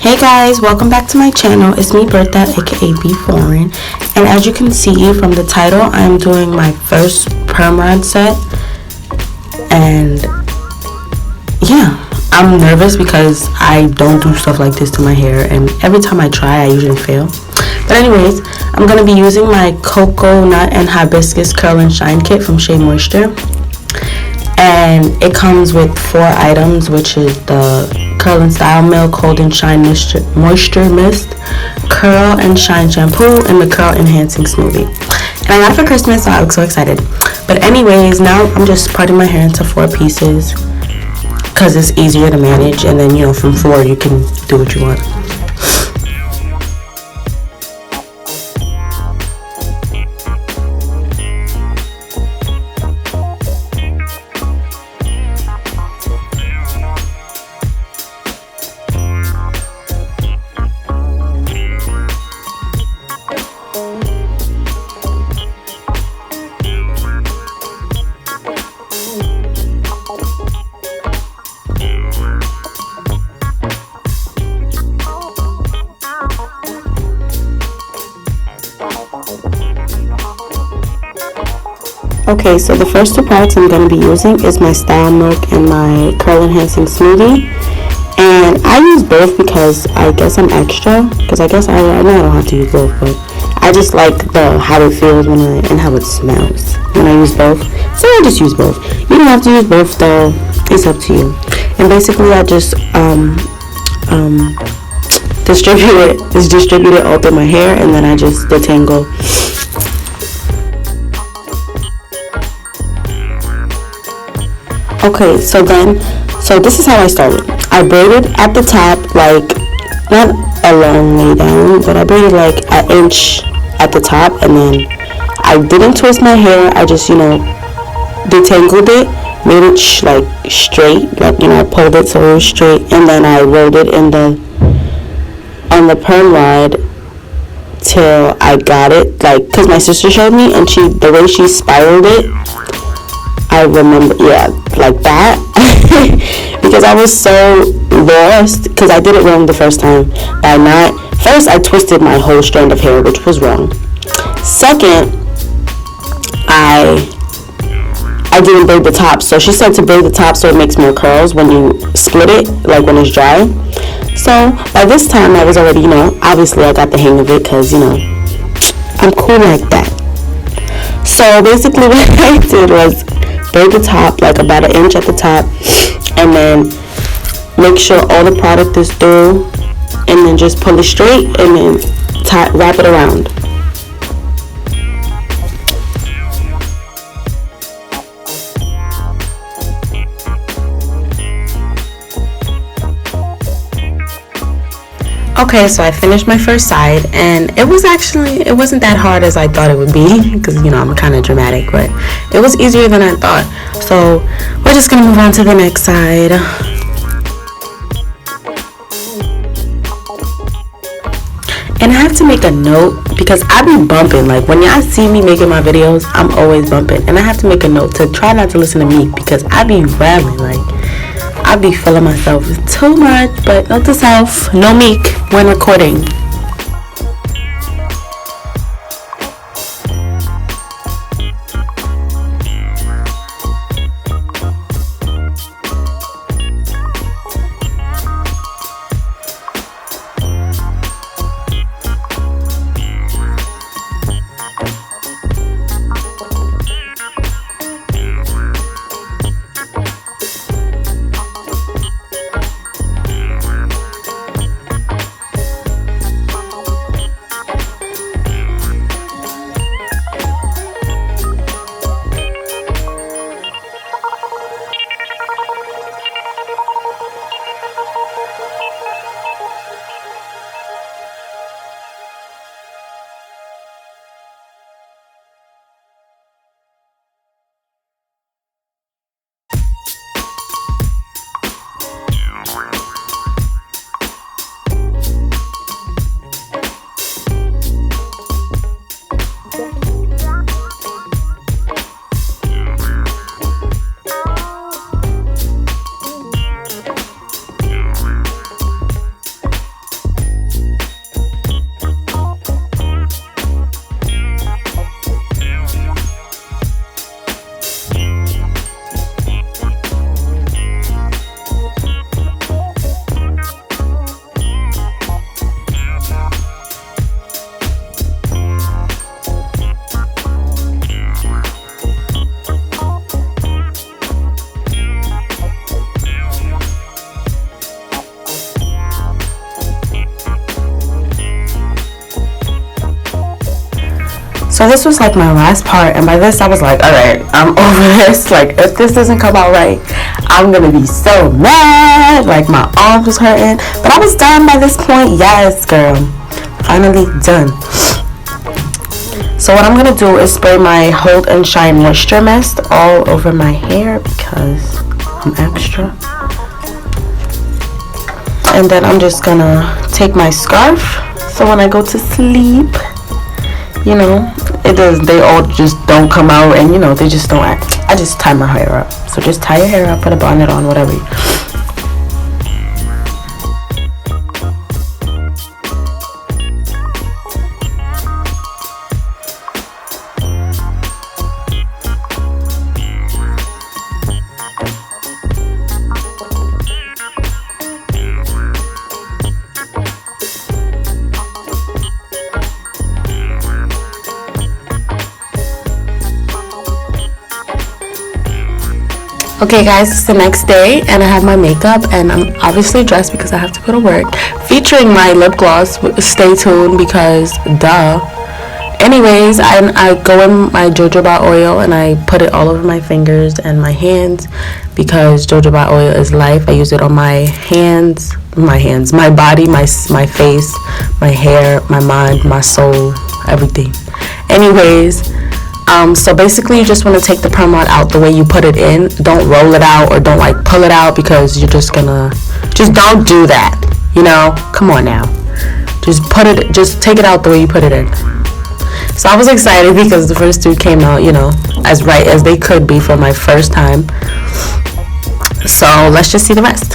Hey guys, welcome back to my channel. It's me, BUR-thuh, aka Be Foreign, and as you can see from the title, I'm doing my first perm rod set, and yeah, I'm nervous because I don't do stuff like this to my hair, and every time I try, I usually fail. But anyways, I'm going to be using my coconut and hibiscus curl and shine kit from Shea Moisture, and it comes with 4 items, which is the Curl and Style Milk Hold and Shine Moisture Mist, Curl and Shine Shampoo, and the Curl Enhancing Smoothie. And I got it for Christmas, so I look so excited. But anyways, now I'm just parting my hair into 4 pieces because it's easier to manage, and then, you know, from 4 you can do what you want. Okay, so the first 2 products I'm going to be using is my Style Milk and my Curl Enhancing Smoothie. And I use both because I guess I'm extra, because I guess I know I don't have to use both, but I just like how it feels and how it smells when I use both. So I just use both. You don't have to use both though, it's up to you. And basically I just distribute it all through my hair, and then I just detangle. Okay, so this is how I started. I braided at the top, like, not a long way down, but I braided like an inch at the top, and then I didn't twist my hair. I just, detangled it, made it like straight, like, I pulled it so it was straight, and then I rolled it on the perm rod till I got it, like, because my sister showed me, and the way she spiraled it, I remember, yeah, like that, because I was so lost, because I did it wrong the first time. First I twisted my whole strand of hair, which was wrong. Second, I didn't braid the top, so she said to braid the top so it makes more curls when you split it, like when it's dry. So by this time I was already, obviously I got the hang of it, because, I'm cool like that. So basically what I did was braid the top, like about an inch at the top, and then make sure all the product is through, and then just pull it straight, and then wrap it around. Okay, so I finished my first side, and it wasn't that hard as I thought it would be, because, I'm kind of dramatic, but it was easier than I thought. So we're just going to move on to the next side. And I have to make a note, because I be bumping. Like, when y'all see me making my videos, I'm always bumping. And I have to make a note to try not to listen to me, because I be rambling, like, I be feeling myself too much, but note to self, no meek when recording. So this was like my last part, and by this I was like, alright, I'm over this. Like, if this doesn't come out right, I'm gonna be so mad. Like, my arms was hurting, but I was done by this point. Yes, girl, finally done. So what I'm gonna do is spray my Hold and Shine Moisture Mist all over my hair because I'm extra. And then I'm just gonna take my scarf, so when I go to sleep, you know, they all just don't come out, and you know, they just don't act. I just tie my hair up. So just tie your hair up, put a bonnet on, whatever. Okay guys, it's the next day and I have my makeup and I'm obviously dressed because I have to go to work, featuring my lip gloss. Stay tuned because duh. Anyways, I go in my jojoba oil and I put it all over my fingers and my hands because jojoba oil is life. I use it on my hands, my body, my face, my hair, my mind, my soul, everything. Anyways, so basically you just want to take the perm rod out the way you put it in. Don't roll it out or don't like pull it out because you're just don't do that, you know. Come on now, just take it out the way you put it in. So I was excited because the first two came out, you know, as right as they could be for my first time. So let's just see the rest.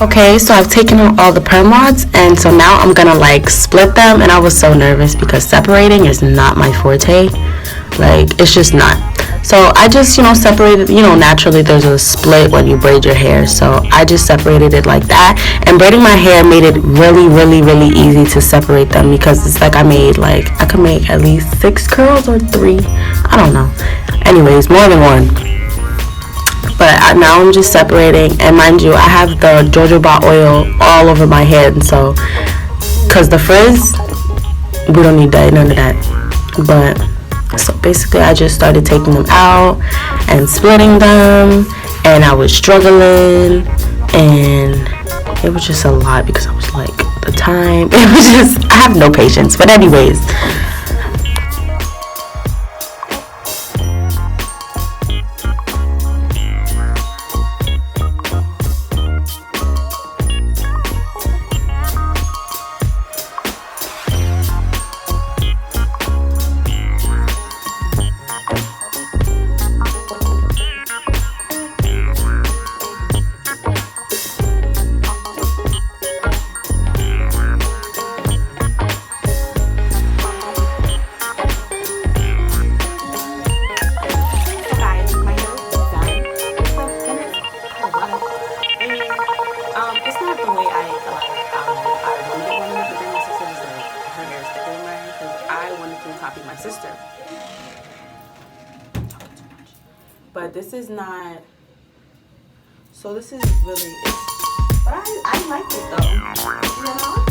Okay, so I've taken out all the perm rods, and so now I'm gonna like split them, and I was so nervous because separating is not my forte. Like, it's just not. So I just, you know, separated, you know, naturally there's a split when you braid your hair, so I just separated it like that. And braiding my hair made it really, really, really easy to separate them because it's like I could make at least 6 curls or 3, I don't know. Anyways, more than one. But now I'm just separating, and mind you, I have the jojoba oil all over my head, so because the frizz, we don't need that, none of that. But so basically I just started taking them out and splitting them, and I was struggling, and it was just a lot because I was like, the time, it was just, I have no patience. But anyways, my sister. But this is not, so this is really, but I like it though, you know?